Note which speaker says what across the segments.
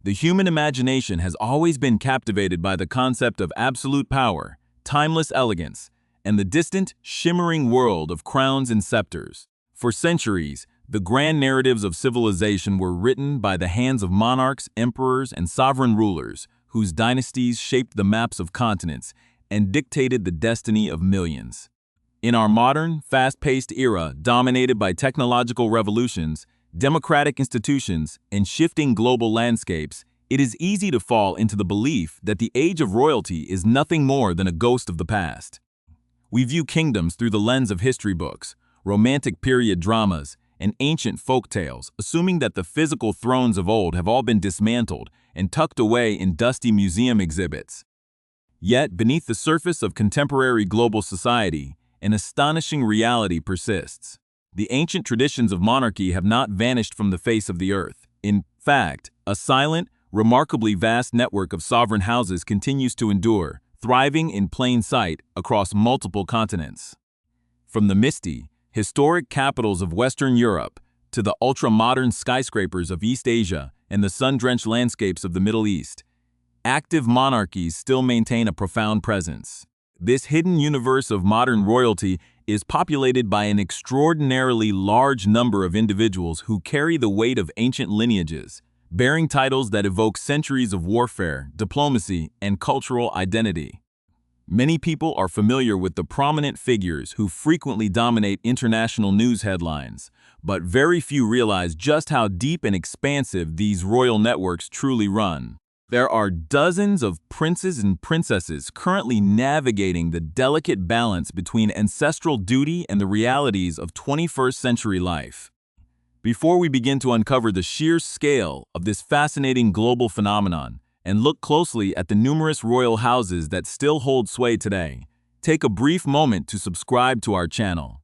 Speaker 1: The human imagination has always been captivated by the concept of absolute power, timeless elegance, and the distant, shimmering world of crowns and scepters. For centuries, the grand narratives of civilization were written by the hands of monarchs, emperors, and sovereign rulers, whose dynasties shaped the maps of continents and dictated the destiny of millions. In our modern, fast-paced era dominated by technological revolutions, democratic institutions, and shifting global landscapes, it is easy to fall into the belief that the age of royalty is nothing more than a ghost of the past. We view kingdoms through the lens of history books, romantic period dramas, and ancient folk tales, assuming that the physical thrones of old have all been dismantled and tucked away in dusty museum exhibits. Yet, beneath the surface of contemporary global society, an astonishing reality persists. The ancient traditions of monarchy have not vanished from the face of the earth. In fact, a silent, remarkably vast network of sovereign houses continues to endure, thriving in plain sight across multiple continents. From the misty, historic capitals of Western Europe to the ultra-modern skyscrapers of East Asia and the sun-drenched landscapes of the Middle East, active monarchies still maintain a profound presence. This hidden universe of modern royalty is populated by an extraordinarily large number of individuals who carry the weight of ancient lineages, bearing titles that evoke centuries of warfare, diplomacy, and cultural identity. Many people are familiar with the prominent figures who frequently dominate international news headlines, but very few realize just how deep and expansive these royal networks truly run. There are dozens of princes and princesses currently navigating the delicate balance between ancestral duty and the realities of 21st century life. Before we begin to uncover the sheer scale of this fascinating global phenomenon and look closely at the numerous royal houses that still hold sway today, take a brief moment to subscribe to our channel.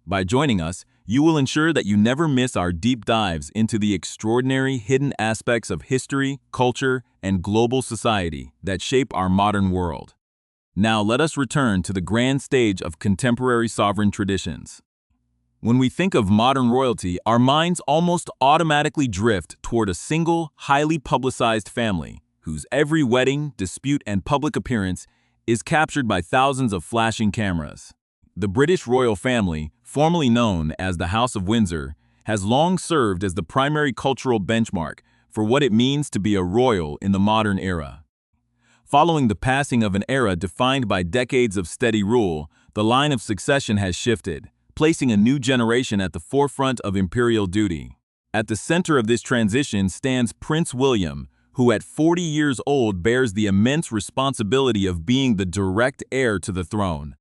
Speaker 1: By joining us, you will ensure that you never miss our deep dives into the extraordinary hidden aspects of history, culture, and global society that shape our modern world. Now let us return to the grand stage of contemporary sovereign traditions. When we think of modern royalty, our minds almost automatically drift toward a single, highly publicized family, whose every wedding, dispute, and public appearance is captured by thousands of flashing cameras. The British royal family, formerly known as the House of Windsor, has long served as the primary cultural benchmark for what it means to be a royal in the modern era. Following the passing of an era defined by decades of steady rule, the line of succession has shifted, placing a new generation at the forefront of imperial duty. At the center of this transition stands Prince William, who at 40 years old bears the immense responsibility of being the direct heir to the throne.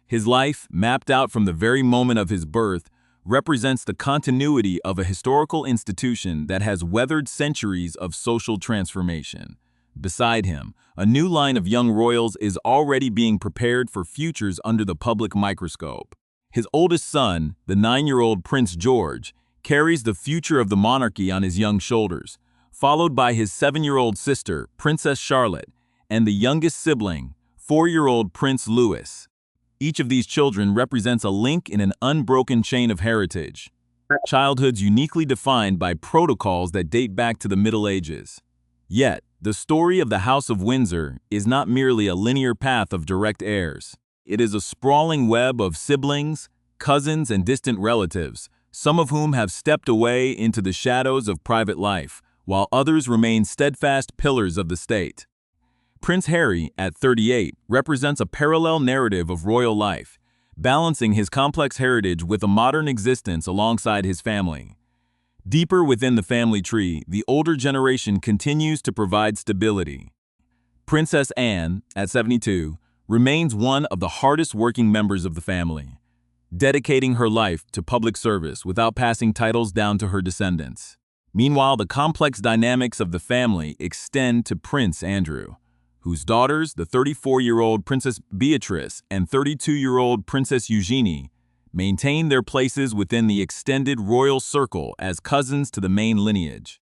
Speaker 1: His life, mapped out from the very moment of his birth, represents the continuity of a historical institution that has weathered centuries of social transformation. Beside him, a new line of young royals is already being prepared for futures under the public microscope. His oldest son, the 9-year-old Prince George, carries the future of the monarchy on his young shoulders, followed by his 7-year-old sister, Princess Charlotte, and the youngest sibling, 4-year-old Prince Louis. Each of these children represents a link in an unbroken chain of heritage. Childhoods uniquely defined by protocols that date back to the Middle Ages. Yet, the story of the House of Windsor is not merely a linear path of direct heirs. It is a sprawling web of siblings, cousins, and distant relatives, some of whom have stepped away into the shadows of private life, while others remain steadfast pillars of the state. Prince Harry, at 38, represents a parallel narrative of royal life, balancing his complex heritage with a modern existence alongside his family. Deeper within the family tree, the older generation continues to provide stability. Princess Anne, at 72, remains one of the hardest-working members of the family, dedicating her life to public service without passing titles down to her descendants. Meanwhile, the complex dynamics of the family extend to Prince Andrew, whose daughters, the 34-year-old Princess Beatrice and 32-year-old Princess Eugenie, maintain their places within the extended royal circle as cousins to the main lineage.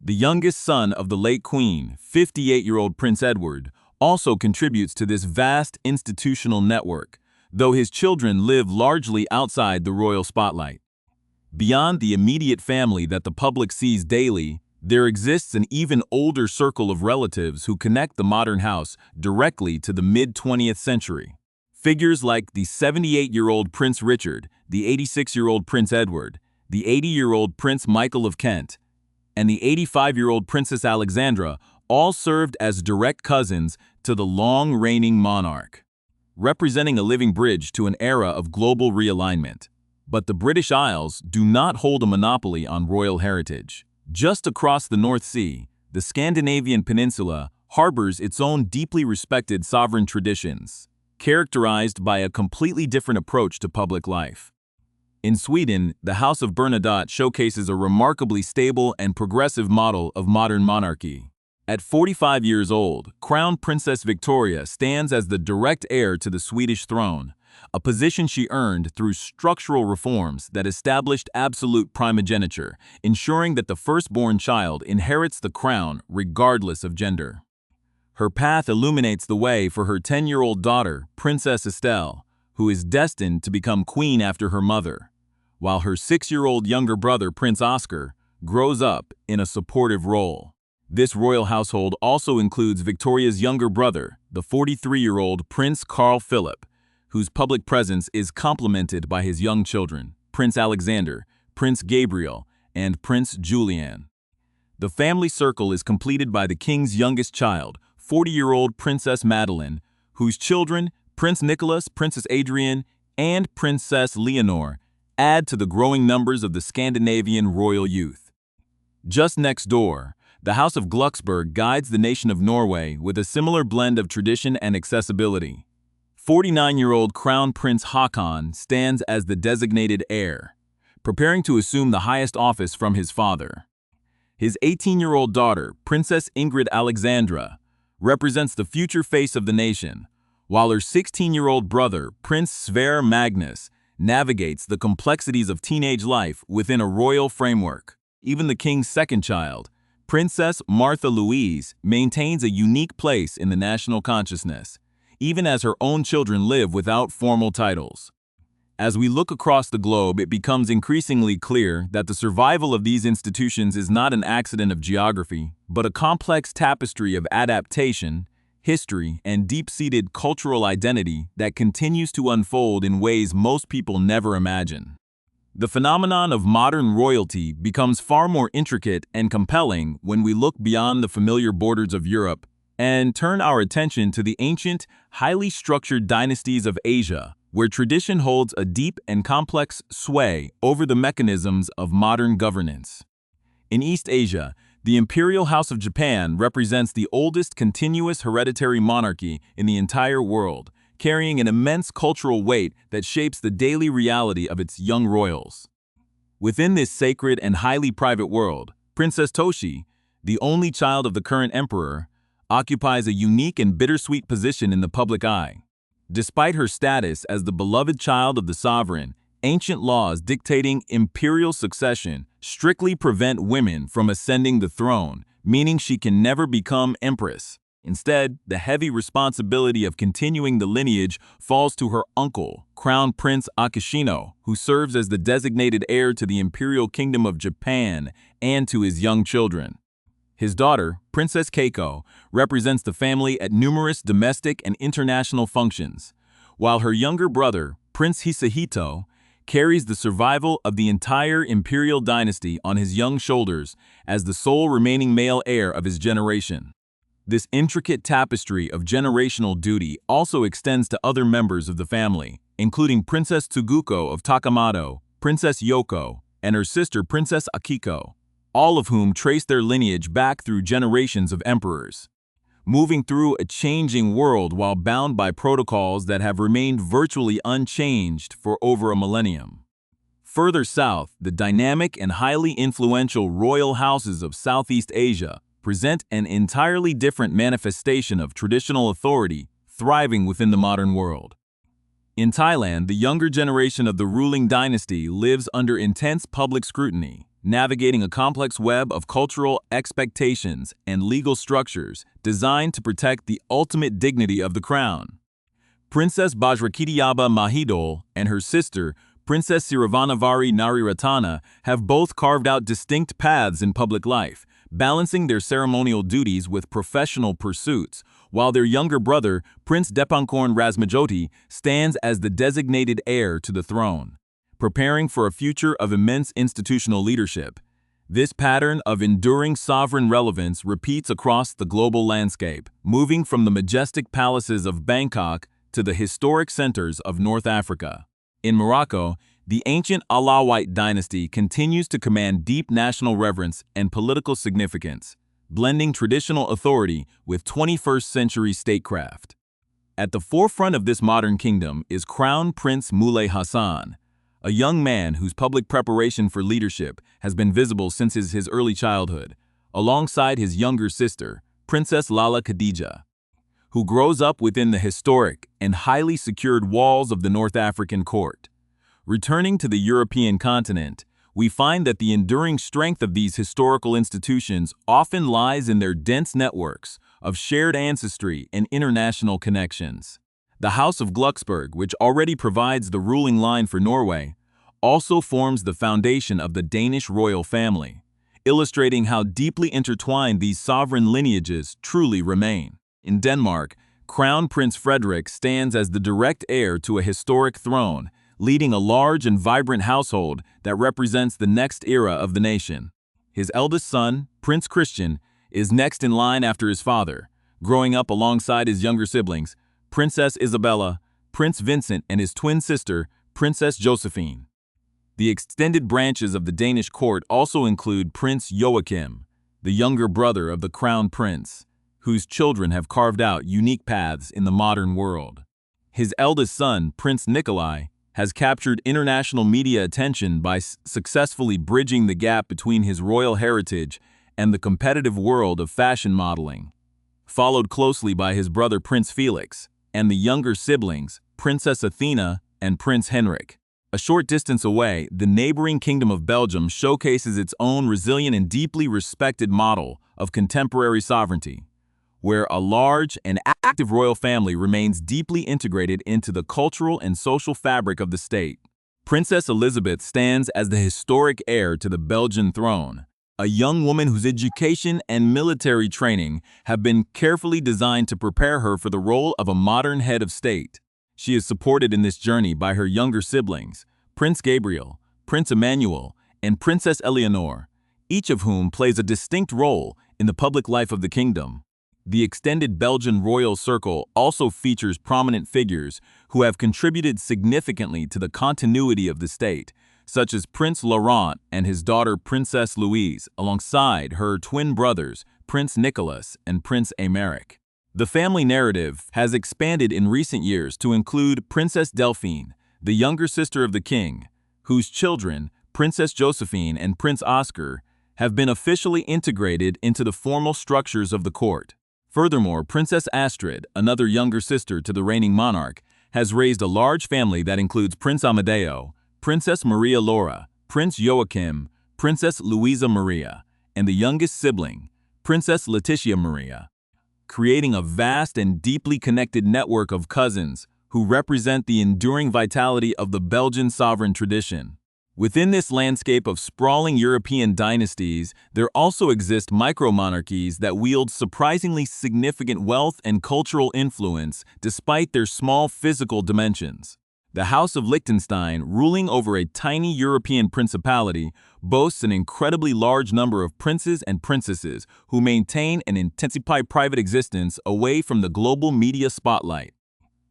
Speaker 1: The youngest son of the late Queen, 58-year-old Prince Edward, also contributes to this vast institutional network, though his children live largely outside the royal spotlight. Beyond the immediate family that the public sees daily, There exists an even older circle of relatives who connect the modern house directly to the mid-20th century. Figures like the 78-year-old Prince Richard, the 86-year-old Prince Edward, the 80-year-old Prince Michael of Kent, and the 85-year-old Princess Alexandra all served as direct cousins to the long-reigning monarch, representing a living bridge to an era of global realignment. But the British Isles do not hold a monopoly on royal heritage. Just across the North Sea, the Scandinavian peninsula harbors its own deeply respected sovereign traditions, characterized by a completely different approach to public life. In Sweden, the House of Bernadotte showcases a remarkably stable and progressive model of modern monarchy. At 45 years old, Crown Princess Victoria stands as the direct heir to the Swedish throne, a position she earned through structural reforms that established absolute primogeniture, ensuring that the firstborn child inherits the crown regardless of gender. Her path illuminates the way for her 10-year-old daughter, Princess Estelle, who is destined to become queen after her mother, while her 6-year-old younger brother, Prince Oscar, grows up in a supportive role. This royal household also includes Victoria's younger brother, the 43-year-old Prince Carl Philip, whose public presence is complemented by his young children, Prince Alexander, Prince Gabriel, and Prince Julian. The family circle is completed by the king's youngest child, 40-year-old Princess Madeleine, whose children, Prince Nicholas, Princess Adrienne, and Princess Leonor, add to the growing numbers of the Scandinavian royal youth. Just next door, the House of Glucksburg guides the nation of Norway with a similar blend of tradition and accessibility. 49-year-old Crown Prince Haakon stands as the designated heir, preparing to assume the highest office from his father. His 18-year-old daughter, Princess Ingrid Alexandra, represents the future face of the nation, while her 16-year-old brother, Prince Sverre Magnus, navigates the complexities of teenage life within a royal framework. Even the king's second child, Princess Martha Louise, maintains a unique place in the national consciousness, even as her own children live without formal titles. As we look across the globe, it becomes increasingly clear that the survival of these institutions is not an accident of geography, but a complex tapestry of adaptation, history, and deep-seated cultural identity that continues to unfold in ways most people never imagine. The phenomenon of modern royalty becomes far more intricate and compelling when we look beyond the familiar borders of Europe and turn our attention to the ancient, highly structured dynasties of Asia, where tradition holds a deep and complex sway over the mechanisms of modern governance. In East Asia, the Imperial House of Japan represents the oldest continuous hereditary monarchy in the entire world, carrying an immense cultural weight that shapes the daily reality of its young royals. Within this sacred and highly private world, Princess Toshi, the only child of the current emperor, occupies a unique and bittersweet position in the public eye. Despite her status as the beloved child of the sovereign, ancient laws dictating imperial succession strictly prevent women from ascending the throne, meaning she can never become empress. Instead, the heavy responsibility of continuing the lineage falls to her uncle, Crown Prince Akishino, who serves as the designated heir to the Imperial Kingdom of Japan and to his young children. His daughter, Princess Keiko, represents the family at numerous domestic and international functions, while her younger brother, Prince Hisahito, carries the survival of the entire imperial dynasty on his young shoulders as the sole remaining male heir of his generation. This intricate tapestry of generational duty also extends to other members of the family, including Princess Tsuguko of Takamado, Princess Yoko, and her sister Princess Akiko, all of whom trace their lineage back through generations of emperors, moving through a changing world while bound by protocols that have remained virtually unchanged for over a millennium. Further south, the dynamic and highly influential royal houses of Southeast Asia present an entirely different manifestation of traditional authority thriving within the modern world. In Thailand, the younger generation of the ruling dynasty lives under intense public scrutiny, navigating a complex web of cultural expectations and legal structures designed to protect the ultimate dignity of the crown. Princess Bajrakitiyaba Mahidol and her sister, Princess Sirivanavari Nariratana, have both carved out distinct paths in public life, balancing their ceremonial duties with professional pursuits, while their younger brother, Prince Dipangkorn Razmajoti, stands as the designated heir to the throne, preparing for a future of immense institutional leadership. This pattern of enduring sovereign relevance repeats across the global landscape, moving from the majestic palaces of Bangkok to the historic centers of North Africa. In Morocco, the ancient Alawite dynasty continues to command deep national reverence and political significance, blending traditional authority with 21st-century statecraft. At the forefront of this modern kingdom is Crown Prince Moulay Hassan, a young man whose public preparation for leadership has been visible since his early childhood, alongside his younger sister, Princess Lala Khadija, who grows up within the historic and highly secured walls of the North African court. Returning to the European continent, we find that the enduring strength of these historical institutions often lies in their dense networks of shared ancestry and international connections. The House of Glucksburg, which already provides the ruling line for Norway, also forms the foundation of the Danish royal family, illustrating how deeply intertwined these sovereign lineages truly remain. In Denmark, Crown Prince Frederik stands as the direct heir to a historic throne, leading a large and vibrant household that represents the next era of the nation. His eldest son, Prince Christian, is next in line after his father, growing up alongside his younger siblings, Princess Isabella, Prince Vincent, and his twin sister, Princess Josephine. The extended branches of the Danish court also include Prince Joachim, the younger brother of the crown prince, whose children have carved out unique paths in the modern world. His eldest son, Prince Nikolai, has captured international media attention by successfully bridging the gap between his royal heritage and the competitive world of fashion modeling, followed closely by his brother Prince Felix and the younger siblings, Princess Athena and Prince Henrik. A short distance away, the neighboring Kingdom of Belgium showcases its own resilient and deeply respected model of contemporary sovereignty, where a large and active royal family remains deeply integrated into the cultural and social fabric of the state. Princess Elizabeth stands as the historic heir to the Belgian throne, a young woman whose education and military training have been carefully designed to prepare her for the role of a modern head of state. She is supported in this journey by her younger siblings, Prince Gabriel, Prince Emmanuel, and Princess Eleanor, each of whom plays a distinct role in the public life of the kingdom. The extended Belgian royal circle also features prominent figures who have contributed significantly to the continuity of the state, such as Prince Laurent and his daughter Princess Louise, alongside her twin brothers, Prince Nicholas and Prince Aymeric. The family narrative has expanded in recent years to include Princess Delphine, the younger sister of the king, whose children, Princess Josephine and Prince Oscar, have been officially integrated into the formal structures of the court. Furthermore, Princess Astrid, another younger sister to the reigning monarch, has raised a large family that includes Prince Amadeo, Princess Maria Laura, Prince Joachim, Princess Luisa Maria, and the youngest sibling, Princess Letitia Maria, creating a vast and deeply connected network of cousins who represent the enduring vitality of the Belgian sovereign tradition. Within this landscape of sprawling European dynasties, there also exist micromonarchies that wield surprisingly significant wealth and cultural influence despite their small physical dimensions. The House of Liechtenstein, ruling over a tiny European principality, boasts an incredibly large number of princes and princesses who maintain an intensified private existence away from the global media spotlight.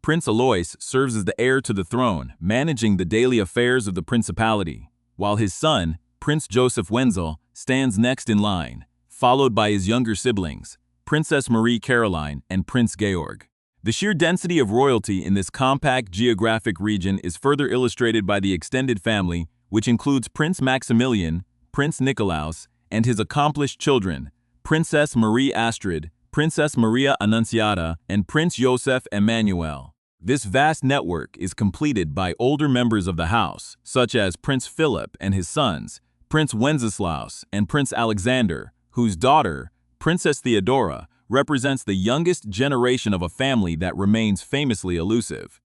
Speaker 1: Prince Alois serves as the heir to the throne, managing the daily affairs of the principality, while his son, Prince Joseph Wenzel, stands next in line, followed by his younger siblings, Princess Marie Caroline and Prince Georg. The sheer density of royalty in this compact geographic region is further illustrated by the extended family, which includes Prince Maximilian, Prince Nikolaus, and his accomplished children, Princess Marie Astrid, Princess Maria Annunciata, and Prince Joseph Emmanuel. This vast network is completed by older members of the house, such as Prince Philip and his sons, Prince Wenceslaus and Prince Alexander, whose daughter, Princess Theodora, represents the youngest generation of a family that remains famously elusive.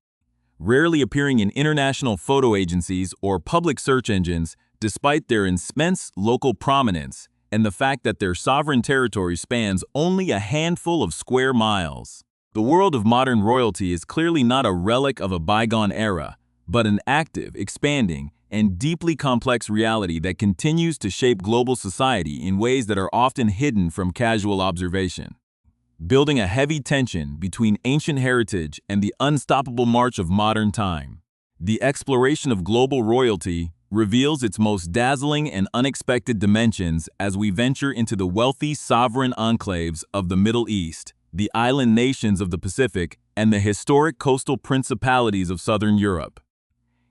Speaker 1: Rarely appearing in international photo agencies or public search engines, despite their immense local prominence, and the fact that their sovereign territory spans only a handful of square miles. The world of modern royalty is clearly not a relic of a bygone era, but an active, expanding, and deeply complex reality that continues to shape global society in ways that are often hidden from casual observation. Building a heavy tension between ancient heritage and the unstoppable march of modern time. The exploration of global royalty reveals its most dazzling and unexpected dimensions as we venture into the wealthy sovereign enclaves of the Middle East, the island nations of the Pacific, and the historic coastal principalities of southern Europe.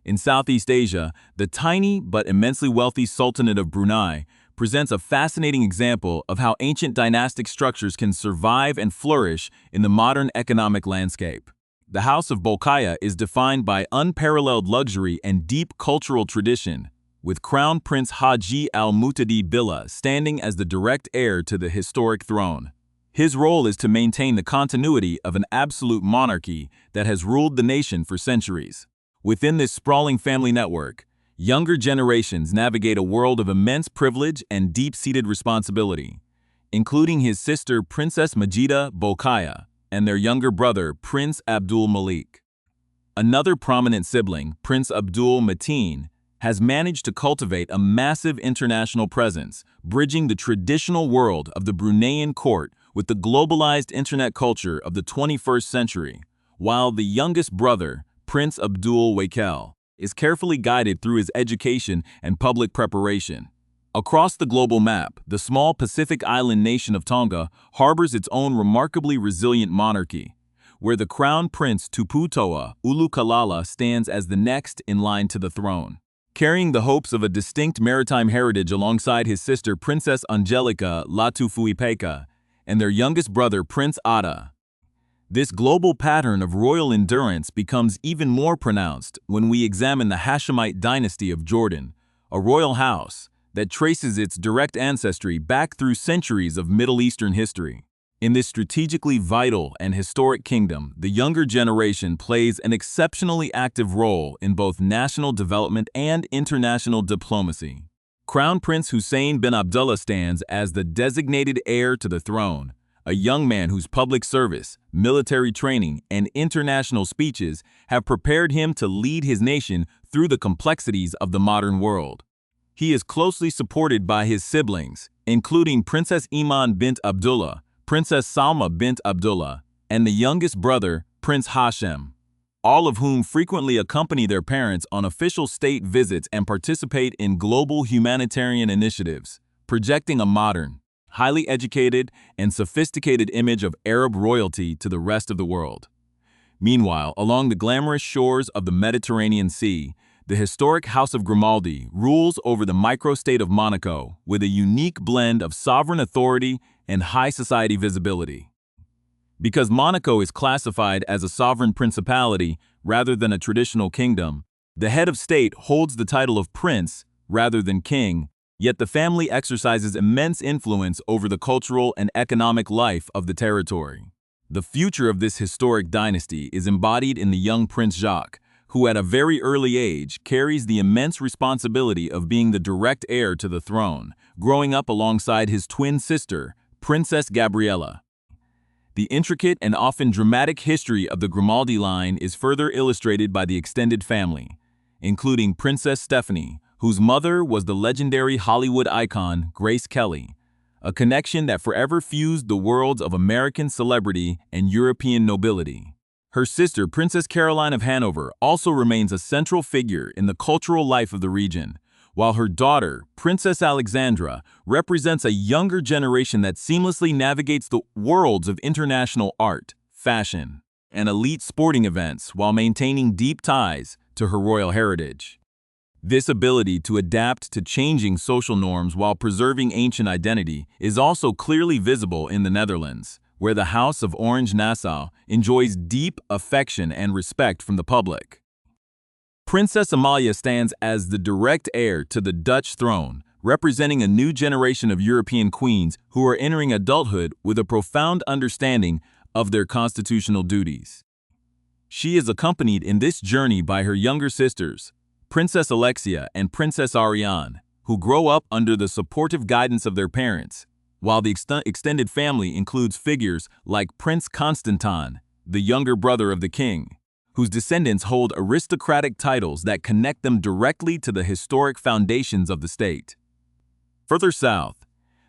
Speaker 1: In Southeast Asia, the tiny but immensely wealthy Sultanate of Brunei presents a fascinating example of how ancient dynastic structures can survive and flourish in the modern economic landscape. The House of Bolkiah is defined by unparalleled luxury and deep cultural tradition, with Crown Prince Haji Al-Muhtadi Billah standing as the direct heir to the historic throne. His role is to maintain the continuity of an absolute monarchy that has ruled the nation for centuries. Within this sprawling family network, younger generations navigate a world of immense privilege and deep-seated responsibility, including his sister Princess Majida Bolkiah and their younger brother Prince Abdul Malik. Another prominent sibling, Prince Abdul Mateen, has managed to cultivate a massive international presence, bridging the traditional world of the Bruneian court with the globalized internet culture of the 21st century, while the youngest brother, Prince Abdul Wakel, is carefully guided through his education and public preparation. Across the global map, the small Pacific island nation of Tonga harbors its own remarkably resilient monarchy, where the Crown Prince Tuputoa Ulukalala stands as the next in line to the throne. Carrying the hopes of a distinct maritime heritage alongside his sister Princess Angelica Latufuipeka and their youngest brother Prince Ada. This global pattern of royal endurance becomes even more pronounced when we examine the Hashemite dynasty of Jordan, a royal house that traces its direct ancestry back through centuries of Middle Eastern history. In this strategically vital and historic kingdom, the younger generation plays an exceptionally active role in both national development and international diplomacy. Crown Prince Hussein bin Abdullah stands as the designated heir to the throne, a young man whose public service, military training, and international speeches have prepared him to lead his nation through the complexities of the modern world. He is closely supported by his siblings, including Princess Iman bint Abdullah, Princess Salma bint Abdullah, and the youngest brother, Prince Hashem, all of whom frequently accompany their parents on official state visits and participate in global humanitarian initiatives, projecting a modern, highly educated, and sophisticated image of Arab royalty to the rest of the world. Meanwhile, along the glamorous shores of the Mediterranean Sea, the historic House of Grimaldi rules over the microstate of Monaco with a unique blend of sovereign authority and high society visibility. Because Monaco is classified as a sovereign principality rather than a traditional kingdom, the head of state holds the title of prince rather than king, yet the family exercises immense influence over the cultural and economic life of the territory. The future of this historic dynasty is embodied in the young Prince Jacques, who at a very early age carries the immense responsibility of being the direct heir to the throne, growing up alongside his twin sister, Princess Gabriella. The intricate and often dramatic history of the Grimaldi line is further illustrated by the extended family, including Princess Stephanie, whose mother was the legendary Hollywood icon Grace Kelly, a connection that forever fused the worlds of American celebrity and European nobility. Her sister, Princess Caroline of Hanover, also remains a central figure in the cultural life of the region, while her daughter, Princess Alexandra, represents a younger generation that seamlessly navigates the worlds of international art, fashion, and elite sporting events while maintaining deep ties to her royal heritage. This ability to adapt to changing social norms while preserving ancient identity is also clearly visible in the Netherlands, where the House of Orange-Nassau enjoys deep affection and respect from the public. Princess Amalia stands as the direct heir to the Dutch throne, representing a new generation of European queens who are entering adulthood with a profound understanding of their constitutional duties. She is accompanied in this journey by her younger sisters, Princess Alexia and Princess Ariane, who grow up under the supportive guidance of their parents, while the extended family includes figures like Prince Constantine, the younger brother of the king, whose descendants hold aristocratic titles that connect them directly to the historic foundations of the state. Further south,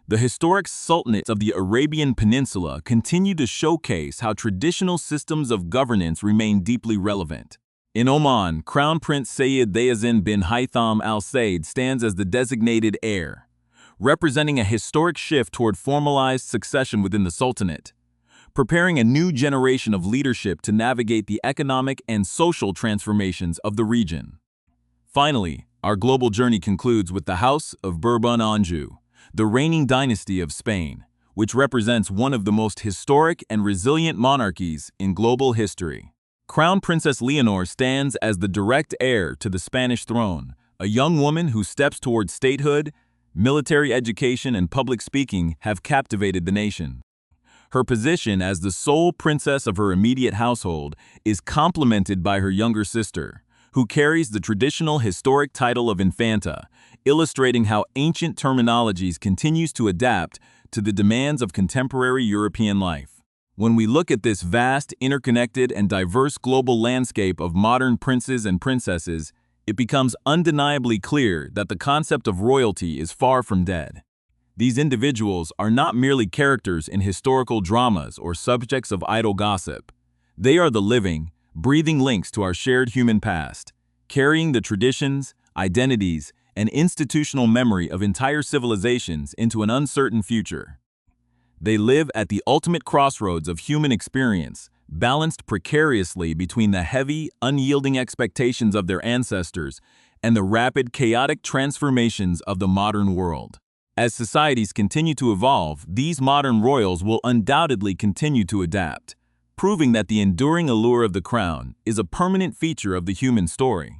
Speaker 1: the historic sultanates of the Arabian Peninsula continue to showcase how traditional systems of governance remain deeply relevant. In Oman, Crown Prince Sayyid Bayezid bin Haytham Al Said stands as the designated heir, representing a historic shift toward formalized succession within the Sultanate, preparing a new generation of leadership to navigate the economic and social transformations of the region. Finally, our global journey concludes with the House of Bourbon-Anjou, the reigning dynasty of Spain, which represents one of the most historic and resilient monarchies in global history. Crown Princess Leonor stands as the direct heir to the Spanish throne, a young woman whose steps toward statehood, military education, and public speaking have captivated the nation. Her position as the sole princess of her immediate household is complemented by her younger sister, who carries the traditional historic title of Infanta, illustrating how ancient terminologies continues to adapt to the demands of contemporary European life. When we look at this vast, interconnected, and diverse global landscape of modern princes and princesses, it becomes undeniably clear that the concept of royalty is far from dead. These individuals are not merely characters in historical dramas or subjects of idle gossip. They are the living, breathing links to our shared human past, carrying the traditions, identities, and institutional memory of entire civilizations into an uncertain future. They live at the ultimate crossroads of human experience, balanced precariously between the heavy, unyielding expectations of their ancestors and the rapid, chaotic transformations of the modern world. As societies continue to evolve, these modern royals will undoubtedly continue to adapt, proving that the enduring allure of the crown is a permanent feature of the human story.